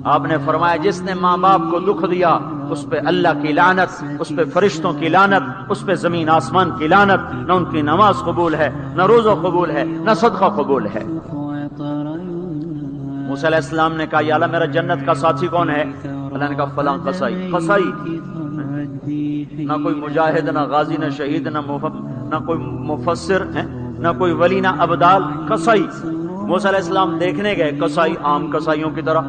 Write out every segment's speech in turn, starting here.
آپ نے فرمایا جس نے ماں باپ کو دکھ دیا اس پہ اللہ کی لعنت، اس پہ فرشتوں کی لعنت، اس پہ زمین آسمان کی لعنت، نہ ان کی نماز قبول ہے، نہ روزہ قبول ہے، نہ صدقہ قبول ہے۔ موسیٰ علیہ السلام نے کہا یا اللہ میرا جنت کا ساتھی کون ہے؟ اللہ نے کہا فلاں قصائی۔ قصائی نہ کوئی مجاہد، نہ غازی، نہ شہید، نہ کوئی مفسر، نہ کوئی ولی، نہ ابدال، قصائی۔ موسیٰ علیہ السلام دیکھنے گئے، قصائی عام قصائیوں کی طرح۔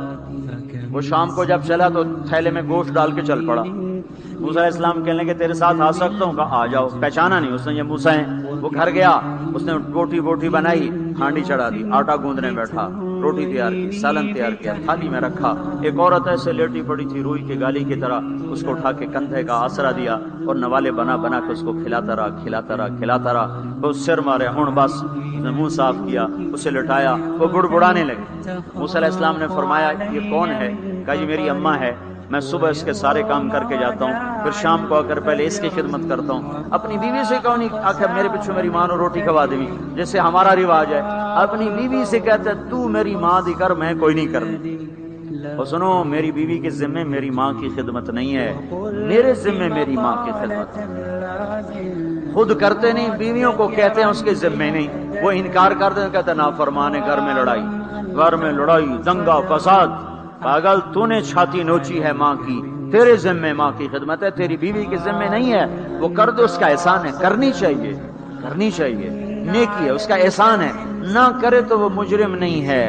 وہ شام کو جب چلا تو تھیلے میں گوشت ڈال کے چل پڑا۔ موسیٰ علیہ السلام کہنے لگے تیرے ساتھ آ سکتا ہوں؟ کہا آ جاؤ۔ پہچانا نہیں اس نے یہ موسیٰ ہیں۔ وہ گھر گیا، اس نے بوٹی بنائی، ہانڈی چڑھا دی، آٹا گوندنے بیٹھا، روٹی تیار کی، سالن تیار کیا، تھالی میں رکھا۔ ایک عورت ایسے لیٹی پڑی تھی روئی کی گالی کی طرح، اس کو اٹھا کے کندھے کا آسرا دیا اور نوالے بنا کے اس کو کھلاتا رہا۔ وہ سر مارے، ہن بس اس نے منہ صاف کیا، اسے لٹایا، وہ بڑبڑانے لگے۔ موسیٰ علیہ السلام نے فرمایا یہ کون ہے؟ کہا یہ میری اماں ہے، میں صبح اس کے سارے کام کر کے جاتا ہوں، پھر شام کو آ کر پہلے اس کی خدمت کرتا ہوں۔ اپنی بیوی سے کہو نہیں آخر میرے پیچھے میری ماں نے روٹی کھوا دی، جیسے ہمارا رواج ہے۔ اپنی بیوی سے کہتا ہے تو میری ماں دی کر، میں کوئی نہیں کرنا۔ اور سنو میری بیوی کے ذمے میری ماں کی خدمت نہیں ہے، میرے ذمے میری ماں کی خدمت ہے۔ خود کرتے نہیں، بیویوں کو کہتے ہیں اس کے ذمے نہیں، وہ انکار کرتے ہیں، کہتے ہیں نافرمان، گھر میں لڑائی، دنگا فساد۔ پاگل، تو نے چھاتی نوچی ہے ماں کی، تیرے ذمے ماں کی خدمت ہے، تیری بیوی کے ذمے نہیں ہے۔ وہ کر دے، اس کا احسان ہے، کرنی چاہیے، نیکی ہے، اس کا احسان ہے، نہ کرے تو وہ مجرم نہیں ہے۔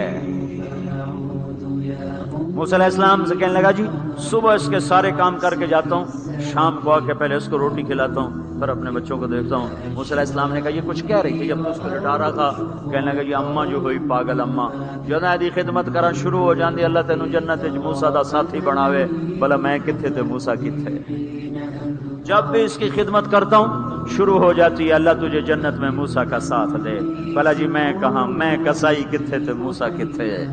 موسیٰ علیہ السلام سے کہنے لگا جی صبح اس کے سارے کام کر کے جاتا ہوں، شام کو آ کے پہلے اس کو روٹی کھلاتا ہوں، پھر اپنے بچوں کو دیکھتا ہوں۔ موسیٰ علیہ السلام نے کہا یہ کچھ کہہ رہی تھی جب تو اس کو لٹا رہا تھا؟ کہنے لگا یہ اماں جو ہوئی پاگل اماں، جدوں دی خدمت کرنا شروع ہو جاندی اللہ تینوں جنت وچ موسیٰ دا ساتھی بناوے۔ بھلا میں کتھے تے موسیٰ کتھے؟ جب بھی اس کی خدمت کرتا ہوں شروع ہو جاتی ہے اللہ تجھے جنت میں موسیٰ کا ساتھ دے۔ بھلا جی میں کہاں، میں کسائی کتھے تے موسیٰ کتھے؟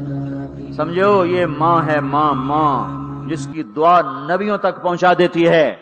سمجھو یہ ماں ہے، ماں جس کی دعا نبیوں تک پہنچا دیتی ہے۔